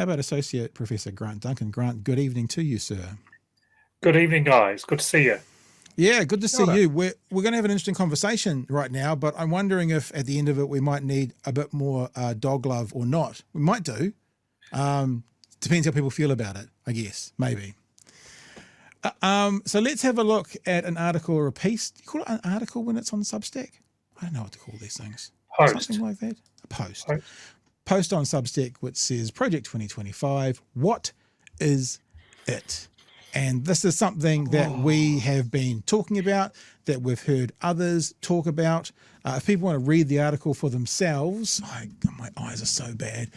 How about Associate Professor Grant Duncan? Grant, good evening to you, sir. Good evening, guys. Good to see you. Yeah, good to see Kia ora. you. We're going to have an interesting conversation right now, but I'm wondering if at the end of it we might need a bit more dog love or not. We might do. Depends how people feel about it, I guess, maybe. So let's have a look at an article or a piece. Do you call it an article when it's on Substack? I don't know what to call these things. Post. Something like that. A post. Post on Substack which says Project 2025, what is it? And this is something that we have been talking about, that we've heard others talk about. If people want to read the article for themselves, my eyes are so bad.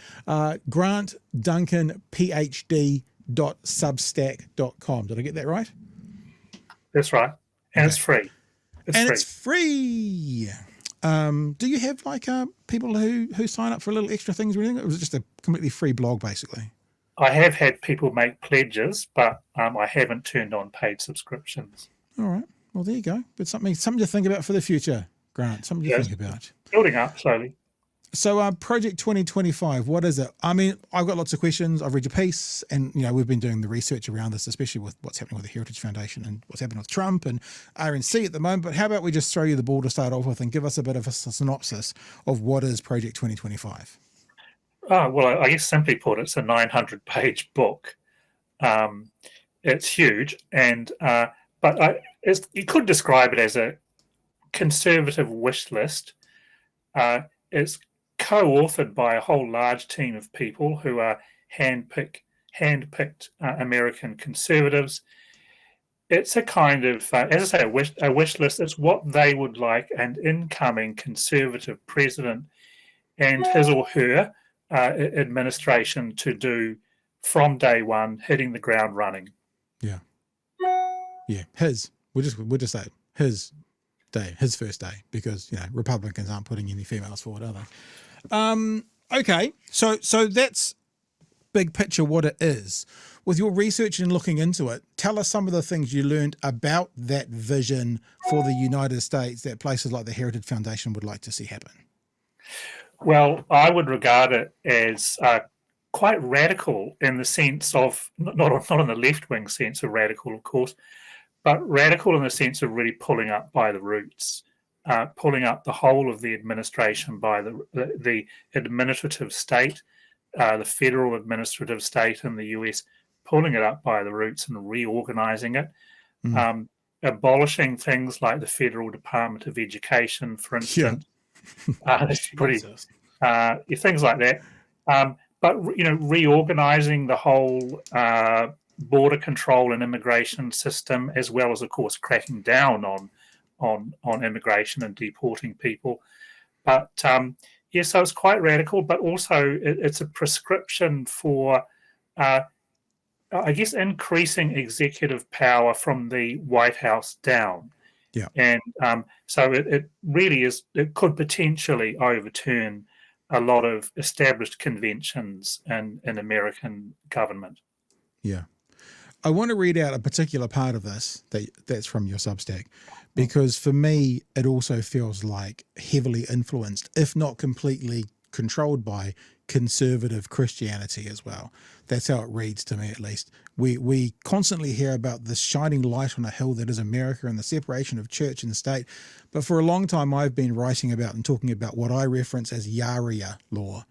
Grant Duncan PhD.substack.com. Did I get that right? That's right. And Okay. it's free. It's free. Do you have like people who sign up for little extra things or anything? Or was it just a completely free blog basically? I have had people make pledges, but I haven't turned on paid subscriptions. All right. Well, there you go. But something to think about for the future, Grant. Something to think about. Building up slowly. So Project 2025, what is it? I mean, I've got lots of questions. I've read your piece and, we've been doing the research around this, especially with what's happening with the Heritage Foundation and what's happening with Trump and RNC at the moment. But how about we just throw you the ball to start off with and give us a bit of a synopsis of what is Project 2025? Well, I guess simply put, it's a 900-page book. It's huge, and but you could describe it as a conservative wish list. It's co-authored by a whole large team of people who are hand-picked American conservatives. It's a kind of, as I say, a wish list. It's what they would like an incoming conservative president and his or her administration to do from day one, hitting the ground running. Yeah. We'll just say his day, his first day, because Republicans aren't putting any females forward, are they? Okay, so that's big picture what it is. With your research and looking into it, tell us some of the things you learned about that vision for the United States that places like the Heritage Foundation would like to see happen. Well, I would regard it as quite radical in the sense of, not in the left-wing sense of radical, of course, but radical in the sense of really pulling up by the roots, pulling up the whole of the administration by the administrative state, the federal administrative state in the US, pulling it up by the roots and reorganizing it, abolishing things like the Federal Department of Education, for instance. Yeah. It's pretty things like that, but reorganizing the whole border control and immigration system, as well as, of course, cracking down on immigration and deporting people. But so it's quite radical, but also it's a prescription for, I guess, increasing executive power from the White House down. Yeah. And so it really is, it could potentially overturn a lot of established conventions in American government. Yeah. I want to read out a particular part of this that's from your Substack, because for me, it also feels like heavily influenced, if not completely controlled by conservative Christianity as well. That's how it reads to me, at least. We constantly hear about this shining light on a hill that is America and the separation of church and state. But for a long time, I've been writing about and talking about what I reference as Sharia law.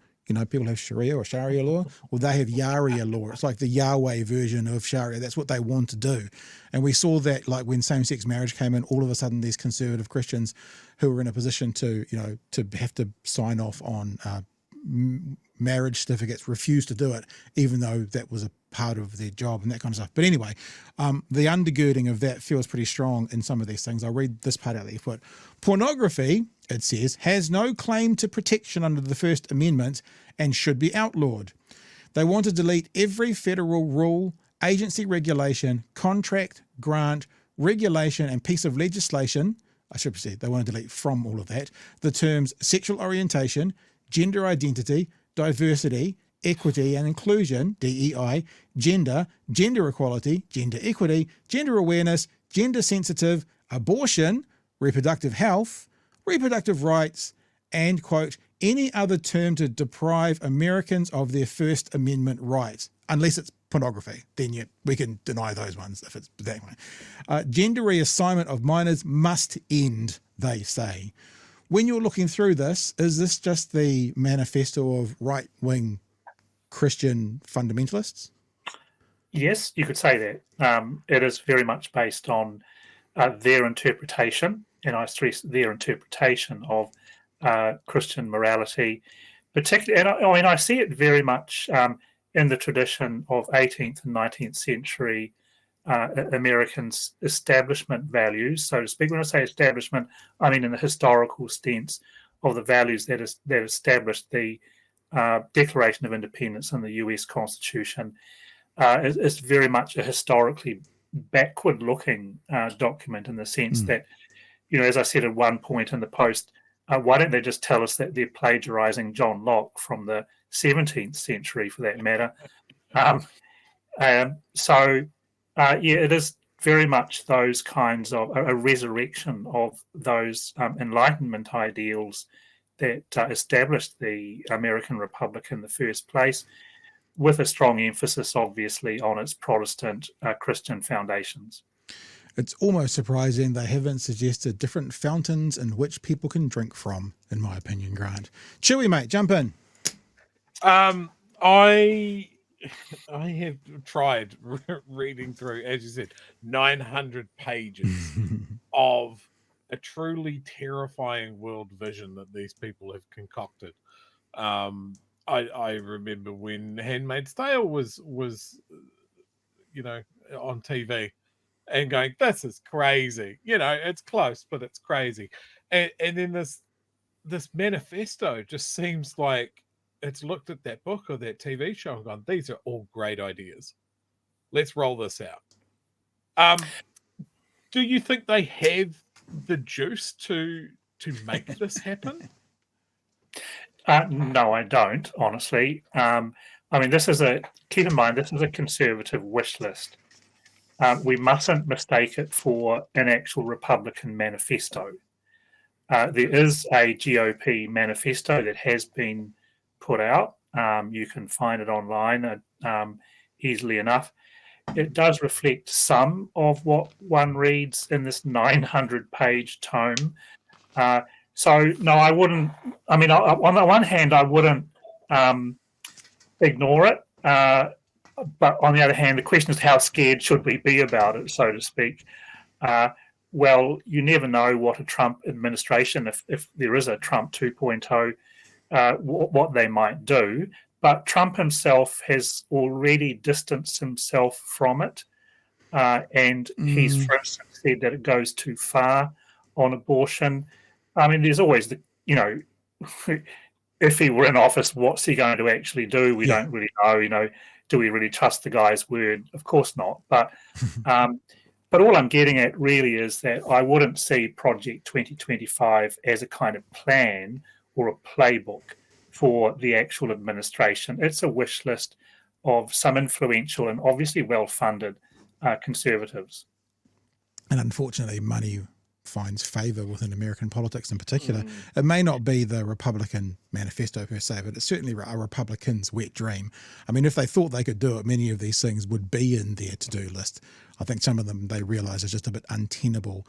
People have Sharia or Sharia law. Well, they have Sharia law. It's like the Yahweh version of Sharia. That's what they want to do. And we saw that like when same-sex marriage came in, all of a sudden these conservative Christians who were in a position to, to have to sign off on marriage certificates refused to do it, even though that was a part of their job and that kind of stuff. But anyway, the undergirding of that feels pretty strong in some of these things. I'll read this part out that you put. Pornography, it says, has no claim to protection under the First Amendment and should be outlawed. They want to delete every federal rule, agency regulation, contract, grant, regulation, and piece of legislation. I should say they want to delete from all of that the terms sexual orientation, gender identity, diversity, equity and inclusion, DEI, gender, gender equality, gender equity, gender awareness, gender sensitive, abortion, reproductive health, reproductive rights, and, quote, any other term to deprive Americans of their First Amendment rights, unless it's pornography. Then we can deny those ones if it's that way. Gender reassignment of minors must end, they say. When you're looking through this, is this just the manifesto of right-wing Christian fundamentalists? Yes, you could say that. It is very much based on their interpretation, and I stress their interpretation of Christian morality, particularly, and I see it very much in the tradition of 18th and 19th century Americans' establishment values, so to speak. When I say establishment, I mean in the historical sense of the values that established the Declaration of Independence and the US Constitution. It's very much a historically backward-looking document in the sense that, as I said at one point in the post, why don't they just tell us that they're plagiarizing John Locke from the 17th century, for that matter? It is very much those kinds of a resurrection of those Enlightenment ideals that established the American Republic in the first place, with a strong emphasis, obviously, on its Protestant Christian foundations. It's almost surprising they haven't suggested different fountains in which people can drink from, in my opinion, Grant. Chewy, mate, jump in. I have tried reading through, as you said, 900 pages of a truly terrifying world vision that these people have concocted. I remember when *Handmaid's Tale* was on TV, and going, this is crazy. It's close, but it's crazy. And then this manifesto just seems like it's looked at that book or that TV show and gone, these are all great ideas. Let's roll this out. Do you think they have the juice to make this happen? No, I don't, honestly. Keep in mind, this is a conservative wish list. We mustn't mistake it for an actual Republican manifesto. There is a GOP manifesto that has been put out. You can find it online easily enough. It does reflect some of what one reads in this 900-page tome. So, no, I wouldn't. I mean, on the one hand, I wouldn't ignore it. But on the other hand, the question is, how scared should we be about it, so to speak? Well, you never know what a Trump administration, if there is a Trump 2.0, what they might do. But Trump himself has already distanced himself from it. And he's, for instance, said that it goes too far on abortion. I mean, there's always if he were in office, what's he going to actually do? We don't really know. Do we really trust the guy's word? Of course not. But all I'm getting at really is that I wouldn't see Project 2025 as a kind of plan or a playbook for the actual administration. It's a wish list of some influential and obviously well-funded conservatives. And unfortunately, money finds favour within American politics in particular. It may not be the Republican manifesto per se, but it's certainly a Republican's wet dream. I mean, if they thought they could do it, many of these things would be in their to-do list. I think some of them they realise is just a bit untenable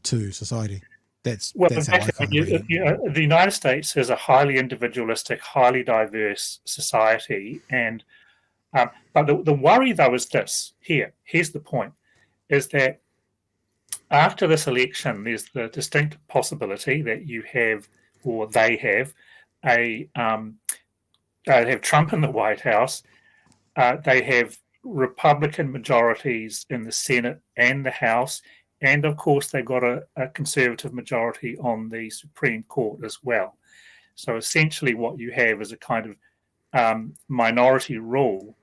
to society. That's how I kind of read it. The United States is a highly individualistic, highly diverse society, and but the worry though is this. Here's the point: is that after this election, there's the distinct possibility that you have, or they have, have Trump in the White House. They have Republican majorities in the Senate and the House, and of course they've got a conservative majority on the Supreme Court as well. So essentially what you have is a kind of minority rule.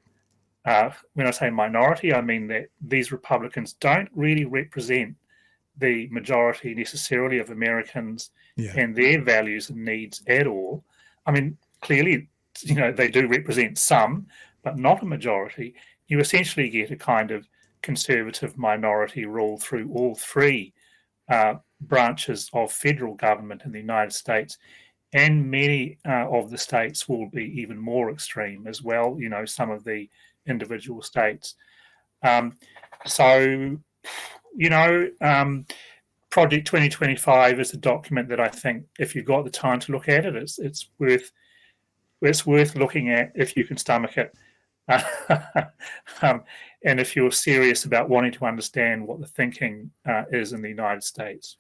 When I say minority, I mean that these Republicans don't really represent the majority necessarily of Americans and their values and needs at all. I mean, clearly, they do represent some, but not a majority. You essentially get a kind of conservative minority rule through all three branches of federal government in the United States. and many of the states will be even more extreme as well, some of the individual states. So, Project 2025 is a document that I think, if you've got the time to look at it, it's worth looking at if you can stomach it. And if you're serious about wanting to understand what the thinking is in the United States.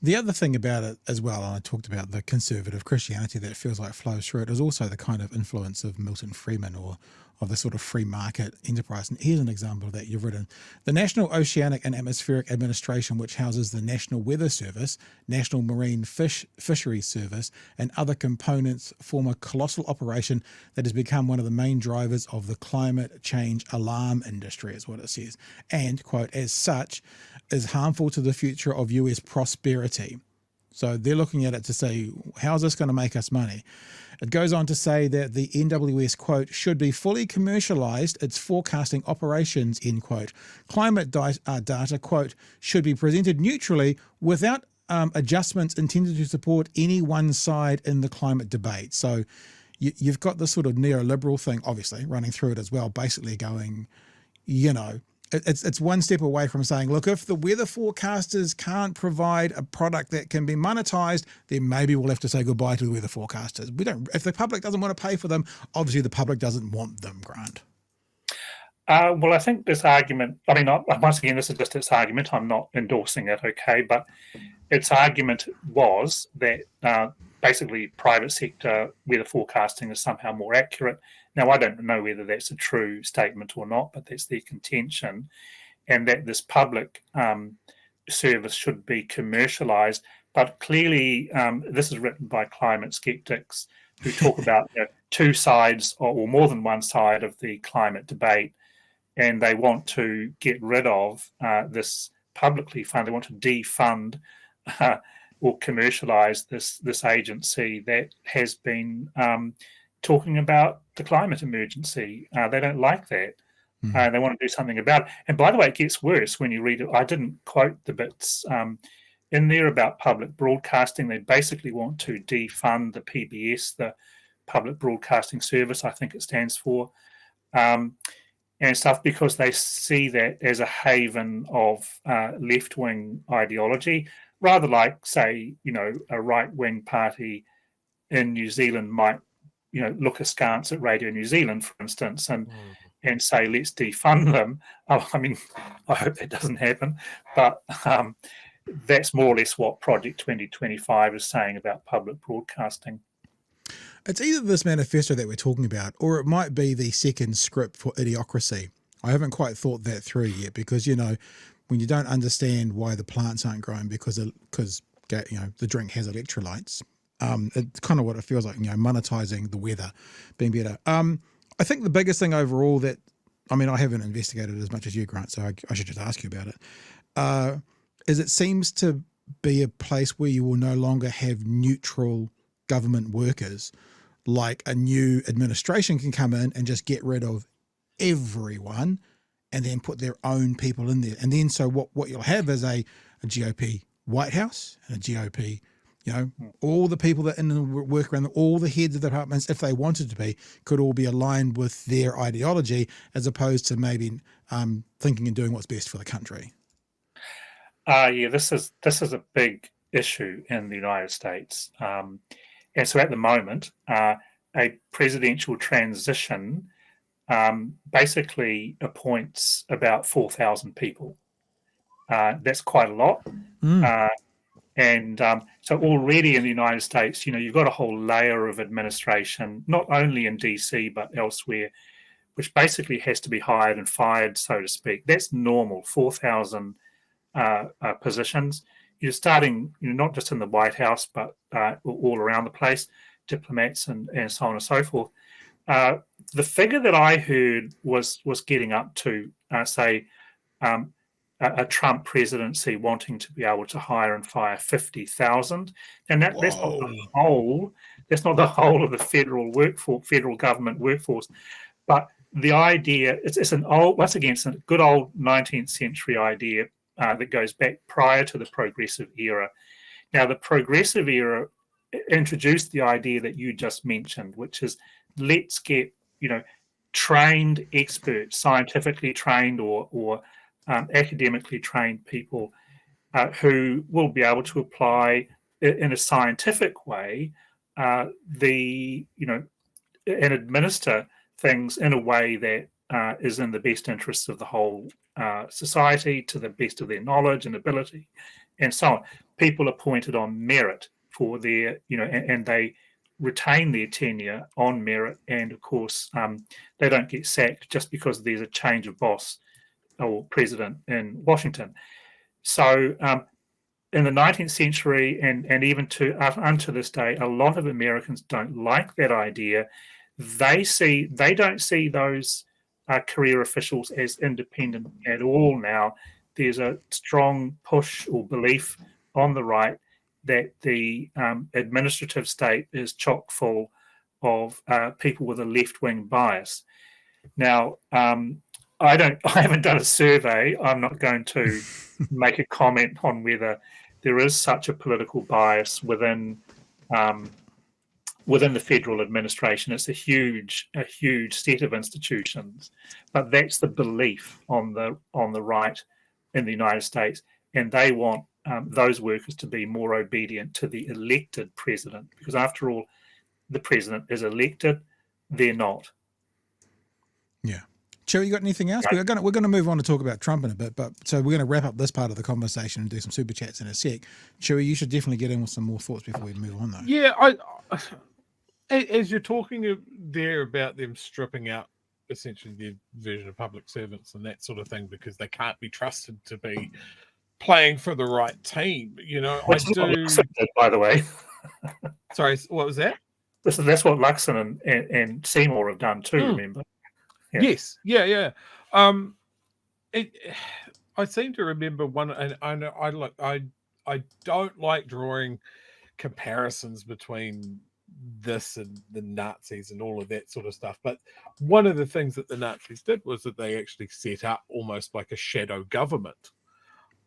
The other thing about it as well, and I talked about the conservative Christianity that feels like flows through it, is also the kind of influence of Milton Friedman or of the sort of free market enterprise. And here's an example that you've written. The National Oceanic and Atmospheric Administration, which houses the National Weather Service, National Marine Fisheries Service, and other components, form a colossal operation that has become one of the main drivers of the climate change alarm industry, is what it says. And, quote, as such, is harmful to the future of US prosperity. So they're looking at it to say, how's this going to make us money? It goes on to say that the NWS, quote, should be fully commercialized, its forecasting operations, end quote. Climate data, quote, should be presented neutrally without adjustments intended to support any one side in the climate debate. So you've got this sort of neoliberal thing, obviously, running through it as well, basically going, it's one step away from saying, look, if the weather forecasters can't provide a product that can be monetized, then maybe we'll have to say goodbye to the weather forecasters. If the public doesn't want to pay for them, obviously the public doesn't want them, Grant. Well, I think this argument, once again, this is just its argument. I'm not endorsing it, okay? But its argument was that basically private sector weather forecasting is somehow more accurate. Now, I don't know whether that's a true statement or not, but that's their contention, and that this public service should be commercialized. But clearly, this is written by climate skeptics who talk about two sides or more than one side of the climate debate, and they want to get rid of this publicly funded. They want to defund or commercialize this agency that has been talking about the climate emergency. They don't like that. They want to do something about it. And by the way, it gets worse when you read it. I didn't quote the bits in there about public broadcasting. They basically want to defund the PBS, the Public Broadcasting Service, I think it stands for, and stuff, because they see that as a haven of left-wing ideology, rather like, say, a right-wing party in New Zealand might look askance at Radio New Zealand, for instance, and say, let's defund them. I hope that doesn't happen, but that's more or less what Project 2025 is saying about public broadcasting. It's either this manifesto that we're talking about, or it might be the second script for Idiocracy. I haven't quite thought that through yet, because, when you don't understand why the plants aren't growing because the drink has electrolytes, it's kind of what it feels like, monetizing the weather being better. I think the biggest thing overall that, I haven't investigated as much as you, Grant, so I should just ask you about it, is it seems to be a place where you will no longer have neutral government workers. Like a new administration can come in and just get rid of everyone and then put their own people in there. And then so what you'll have is a GOP White House and a GOP, all the people that in the work around, all the heads of the departments, if they wanted to be, could all be aligned with their ideology, as opposed to maybe thinking and doing what's best for the country. This is a big issue in the United States. And so at the moment, a presidential transition basically appoints about 4,000 people. That's quite a lot. So already in the United States, you've got a whole layer of administration, not only in DC, but elsewhere, which basically has to be hired and fired, so to speak. That's normal, 4,000 positions. You're starting, not just in the White House, but all around the place, diplomats and so on and so forth. The figure that I heard was getting up to, say, a Trump presidency wanting to be able to hire and fire 50,000, and that's not the whole. That's not the whole of the federal government workforce, but the idea it's an old, once again, it's a good old 19th century idea that goes back prior to the progressive era. Now, the progressive era introduced the idea that you just mentioned, which is let's get, trained experts, scientifically trained or academically trained people who will be able to apply in a scientific way and administer things in a way that is in the best interests of the whole society, to the best of their knowledge and ability, and so on. People are appointed on merit for their, and they retain their tenure on merit, and of course they don't get sacked just because there's a change of boss or president in Washington. So in the 19th century and even unto this day, a lot of Americans don't like that idea. They don't see those career officials as independent at all now. There's a strong push or belief on the right that the administrative state is chock full of people with a left-wing bias. Now, I haven't done a survey. I'm not going to make a comment on whether there is such a political bias within the federal administration. It's a huge set of institutions, but that's the belief on the right in the United States, and they want those workers to be more obedient to the elected president, because after all, the president is elected, they're not. Yeah. Chewy, you got anything else? We're going to move on to talk about Trump in a bit, but so we're going to wrap up this part of the conversation and do some super chats in a sec. Chewy, you should definitely get in with some more thoughts before we move on, though. Yeah, as you're talking there about them stripping out essentially their version of public servants and that sort of thing because they can't be trusted to be playing for the right team, Which is what Luxon did, by the way. Sorry, what was that? That's what Luxon and Seymour have done too. Remember? Yeah. Yes, yeah. I seem to remember one, and I don't like drawing comparisons between this and the Nazis and all of that sort of stuff. But one of the things that the Nazis did was that they actually set up almost like a shadow government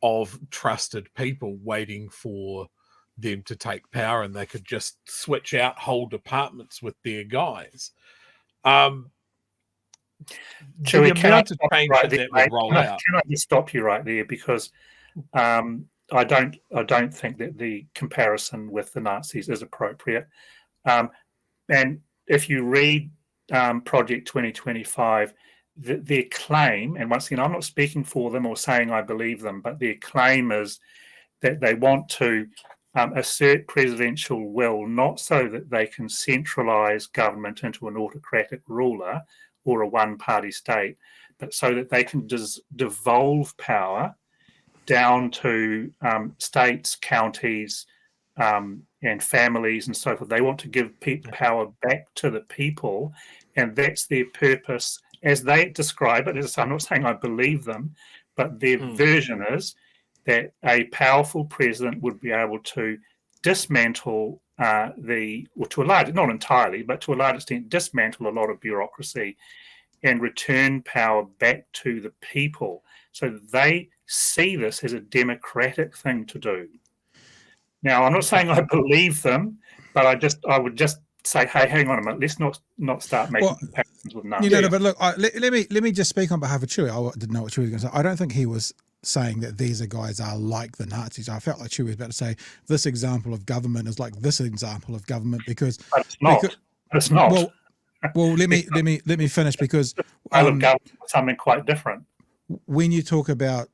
of trusted people waiting for them to take power, and they could just switch out whole departments with their guys. The amount of change that would roll out. Can I just stop you right there, because I don't think that the comparison with the Nazis is appropriate. And if you read Project 2025, their claim, and once again, I'm not speaking for them or saying I believe them, but their claim is that they want to assert presidential will, not so that they can centralize government into an autocratic ruler or a one-party state, but so that they can devolve power down to states, counties, and families and so forth. They want to give power back to the people, and that's their purpose as they describe it. As I'm not saying I believe them, but their version is that a powerful president would be able to dismantle not entirely, but to a large extent, dismantle a lot of bureaucracy and return power back to the people. So they see this as a democratic thing to do. Now, I'm not saying I believe them, but I would just say, hey, hang on a minute, let's not start making comparisons with numbers. But look, let me just speak on behalf of Chewy. I didn't know what Chewy was going to say. I don't think he was saying that these guys are like the Nazis. I felt like Chewy was about to say this example of government is like this example of government because it's not. It's not. Well, let me finish because something quite different. When you talk about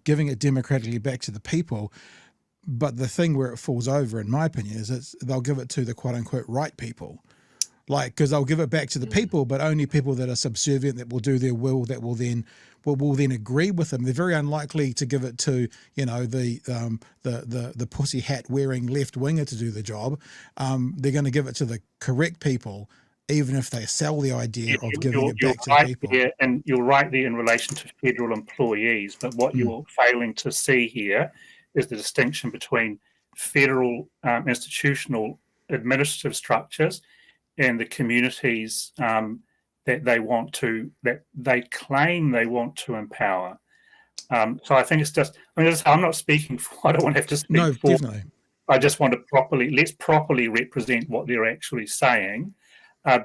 giving it democratically back to the people, but the thing where it falls over, in my opinion, is they'll give it to the quote unquote right people, like because they'll give it back to the people, but only people that are subservient, that will do their will, that will then agree with them. They're very unlikely to give it to the pussy hat wearing left winger to do the job. They're going to give it to the correct people, even if they sell the idea of giving it back to the people. There, and you're right there in relation to federal employees, but what you're failing to see here is the distinction between federal institutional administrative structures and the communities that they claim they want to empower. So I think it's just, I'm not speaking for, I don't want to have to speak for. Definitely. I just want to let's properly represent what they're actually saying,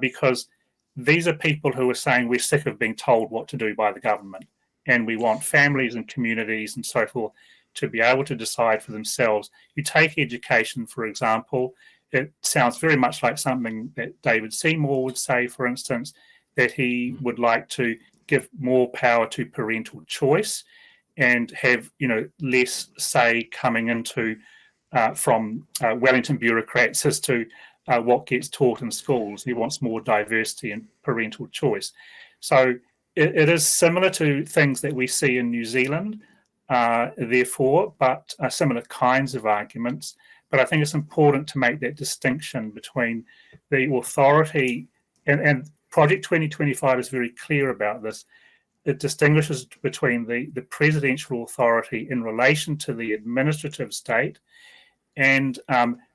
because these are people who are saying we're sick of being told what to do by the government, and we want families and communities and so forth to be able to decide for themselves. You take education, for example, it sounds very much like something that David Seymour would say, for instance, that he would like to give more power to parental choice and have, less say coming into from Wellington bureaucrats as to what gets taught in schools. He wants more diversity and parental choice. So it is similar to things that we see in New Zealand, therefore, but similar kinds of arguments. But I think it's important to make that distinction between the authority, and Project 2025 is very clear about this. It distinguishes between the presidential authority in relation to the administrative state and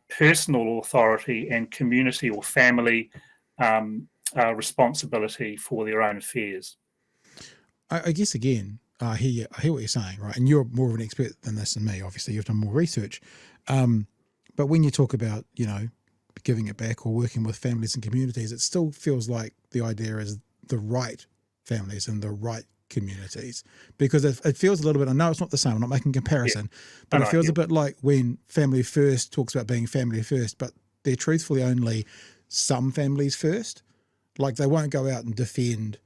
personal authority and community or family responsibility for their own affairs. I guess, again, I hear what you're saying, right? And you're more of an expert than this than me, obviously. You've done more research. But when you talk about, giving it back or working with families and communities, it still feels like the idea is the right families and the right communities, because it feels a little bit, I know it's not the same, I'm not making a comparison, but it feels a bit like when Family First talks about being family first, but they're truthfully only some families first. Like, they won't go out and defend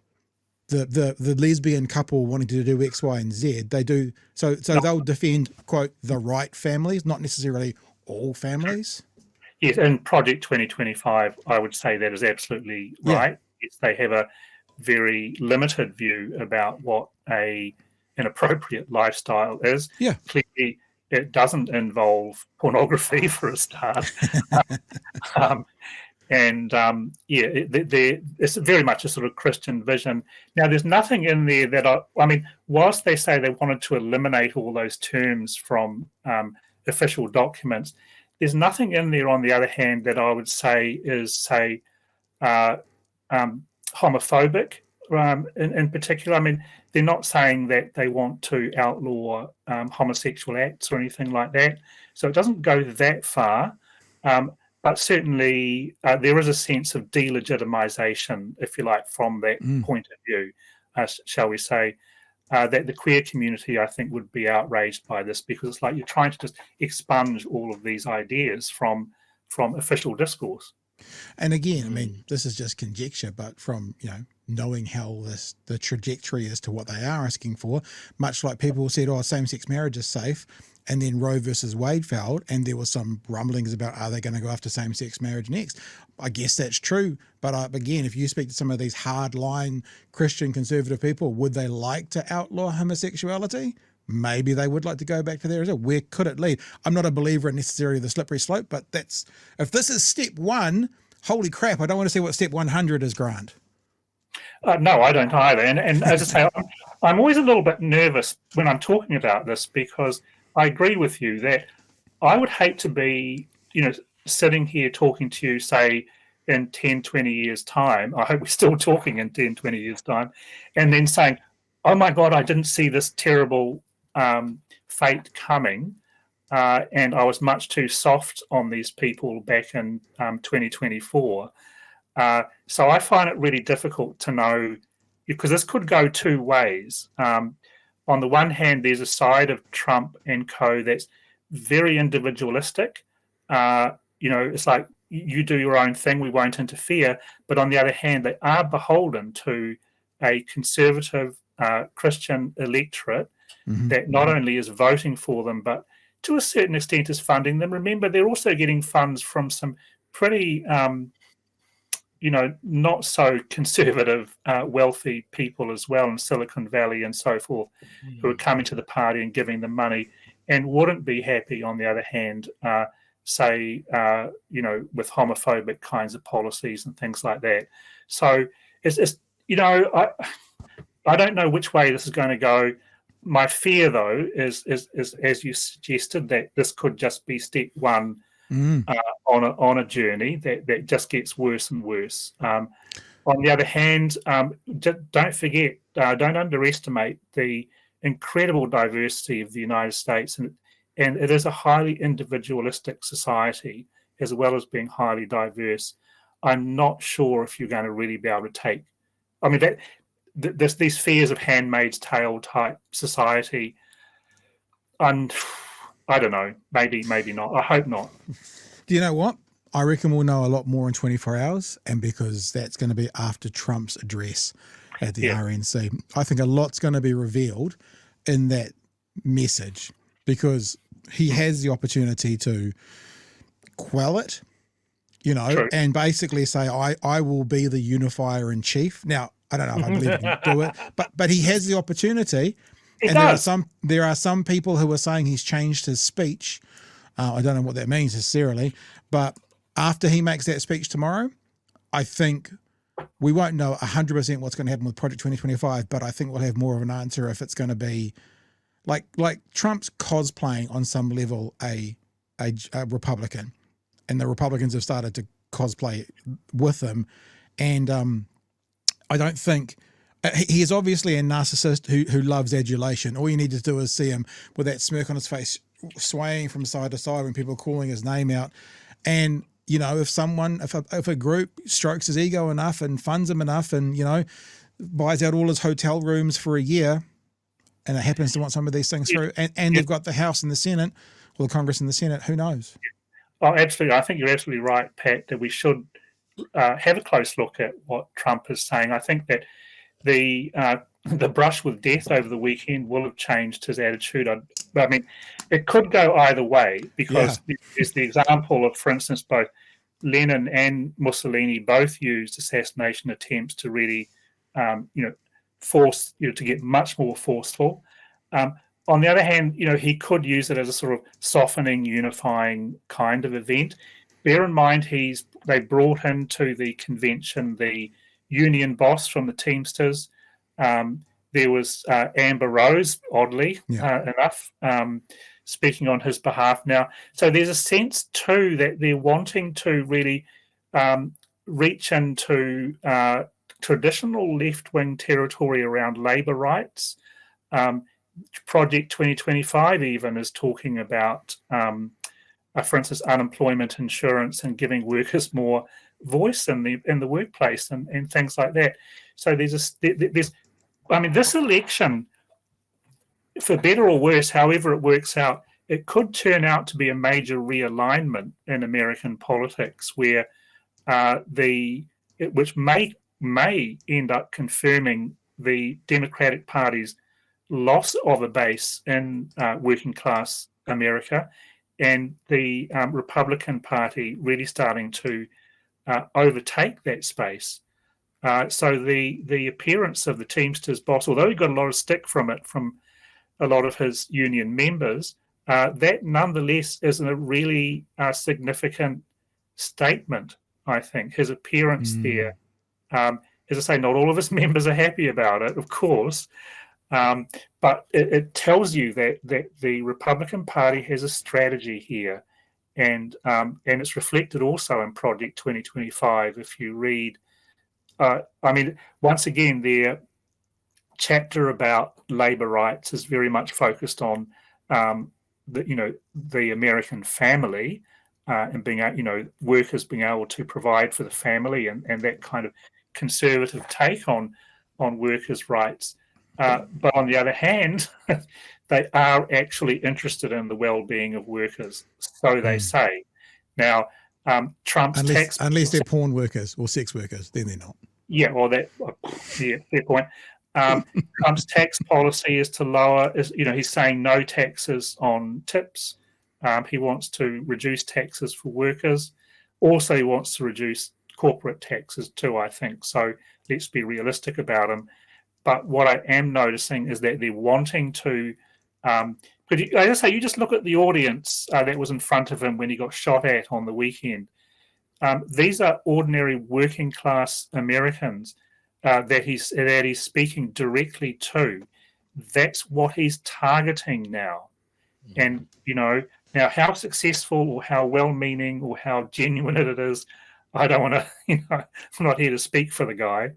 the lesbian couple wanting to do X, Y, and Z. They do. So they'll defend, quote, the right families, not necessarily all families. Yes, in Project 2025, I would say that is absolutely right. Yes, they have a very limited view about what an appropriate lifestyle is. Yeah. Clearly, it doesn't involve pornography for a start. It's very much a sort of Christian vision. Now, there's nothing in there that whilst they say they wanted to eliminate all those terms from official documents, there's nothing in there, on the other hand, that I would say is, homophobic in particular. I mean, they're not saying that they want to outlaw homosexual acts or anything like that. So it doesn't go that far. But certainly there is a sense of delegitimization, if you like, from that point of view, shall we say, that the queer community, I think, would be outraged by this, because it's like you're trying to just expunge all of these ideas from official discourse. And again, I mean, this is just conjecture, but from, knowing how the trajectory is to what they are asking for, much like people said, same-sex marriage is safe, and then Roe versus Wade failed, and there was some rumblings about, are they going to go after same-sex marriage next? I guess that's true. But again, if you speak to some of these hardline Christian conservative people, would they like to outlaw homosexuality? Maybe they would like to go back to there as well. Where could it lead? I'm not a believer in necessarily the slippery slope, but if this is step one, holy crap, I don't want to see what step 100 is, Grant. No, I don't either. And as I say, I'm always a little bit nervous when I'm talking about this, because I agree with you that I would hate to be, sitting here talking to you, say, in 10, 20 years' time. I hope we're still talking in 10, 20 years' time. And then saying, oh, my God, I didn't see this terrible fate coming. And I was much too soft on these people back in 2024. So I find it really difficult to know, because this could go two ways. On the one hand, there's a side of Trump and co that's very individualistic. It's like, you do your own thing, we won't interfere. But on the other hand, they are beholden to a conservative Christian electorate that not only is voting for them, but to a certain extent is funding them. Remember, they're also getting funds from some pretty not so conservative, wealthy people as well in Silicon Valley and so forth, who are coming to the party and giving them money, and wouldn't be happy, on the other hand, with homophobic kinds of policies and things like that. So it's I don't know which way this is going to go. My fear, though, is as you suggested, that this could just be step one on a journey that just gets worse and worse. On the other hand, don't forget, don't underestimate the incredible diversity of the United States, and and it is a highly individualistic society as well as being highly diverse. I'm not sure if you're going to really be able to take. I mean, these fears of Handmaid's Tale type society. I don't know. Maybe not. I hope not. Do you know what? I reckon we'll know a lot more in 24 hours, and because that's going to be after Trump's address at the RNC. I think a lot's going to be revealed in that message, because he has the opportunity to quell it, True. and basically say, I will be the unifier in chief. Now, I don't know if I believe he can do it, but he has the opportunity. There are some people who are saying he's changed his speech. I don't know what that means necessarily, but after he makes that speech tomorrow, I think we won't know 100% what's going to happen with Project 2025, but I think we'll have more of an answer if it's going to be like Trump's cosplaying on some level a Republican, and the Republicans have started to cosplay with him. And I don't think he is obviously a narcissist who loves adulation. All you need to do is see him with that smirk on his face, swaying from side to side when people are calling his name out. And if a group strokes his ego enough and funds him enough, and buys out all his hotel rooms for a year, and it happens to want some of these things through, and they've got the House and the Senate, or the Congress and the Senate, who knows? Oh, absolutely. I think you're absolutely right, Pat, that we should have a close look at what Trump is saying. I think that the brush with death over the weekend will have changed his attitude. I mean, it could go either way, because there's the example of, for instance, both Lenin and Mussolini both used assassination attempts to really, force to get much more forceful. On the other hand, he could use it as a sort of softening, unifying kind of event. Bear in mind, they brought into the convention the union boss from the Teamsters. There was Amber Rose, oddly enough, speaking on his behalf now. So there's a sense too that they're wanting to really reach into traditional left-wing territory around labour rights. Project 2025 even is talking about, for instance, unemployment insurance and giving workers more voice in the workplace and things like that. So this election, for better or worse, however it works out, it could turn out to be a major realignment in American politics, where which may end up confirming the Democratic Party's loss of a base in working class America, and the Republican Party really starting to overtake that space. So the appearance of the Teamsters boss, although he got a lot of stick from it from a lot of his union members, that nonetheless is a really significant statement, I think. His appearance there, as I say, not all of his members are happy about it, of course, but it tells you that the Republican Party has a strategy here, and it's reflected also in Project 2025. If you read, once again, their chapter about labour rights is very much focused on the American family and being workers being able to provide for the family, and that kind of conservative take on workers' rights. But on the other hand, they are actually interested in the well-being of workers, so they say. Now, Trump's unless they're porn workers or sex workers, then they're not. Fair point. Trump's tax policy is to lower. He's saying no taxes on tips. He wants to reduce taxes for workers. Also, he wants to reduce corporate taxes too, I think. So let's be realistic about him. But what I am noticing is that they're wanting to. As I say, you just look at the audience that was in front of him when he got shot at on the weekend. These are ordinary working class Americans that he's speaking directly to. That's what he's targeting now. And now how successful or how well-meaning or how genuine it is, I don't want to. I'm not here to speak for the guy.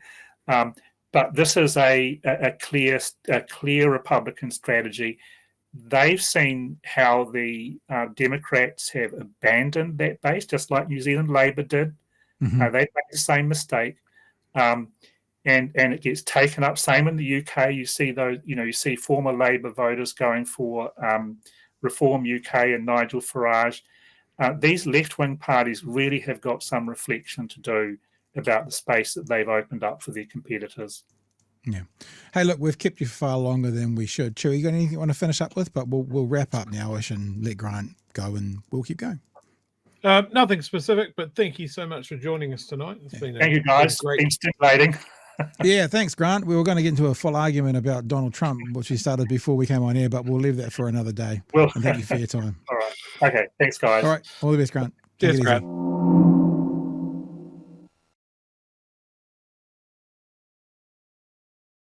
But this is a clear Republican strategy. they've seen how the Democrats have abandoned that base, just like New Zealand Labor did. Mm-hmm. They made the same mistake, and it gets taken up. Same in the UK. You see those, you see former Labor voters going for Reform UK and Nigel Farage. These left-wing parties really have got some reflection to do about the space that they've opened up for their competitors. Yeah. Hey, look, we've kept you far longer than we should. Chewie, you got anything you want to finish up with? But we'll wrap up now-ish and let Grant go, and we'll keep going. Nothing specific, but thank you so much for joining us tonight. It's been Thank you, guys. great. Been stimulating. Yeah, thanks, Grant. We were going to get into a full argument about Donald Trump, which we started before we came on air, but we'll leave that for another day. Well, and thank you for your time. All right. Okay. Thanks, guys. All right. All the best, Grant. Cheers, Grant.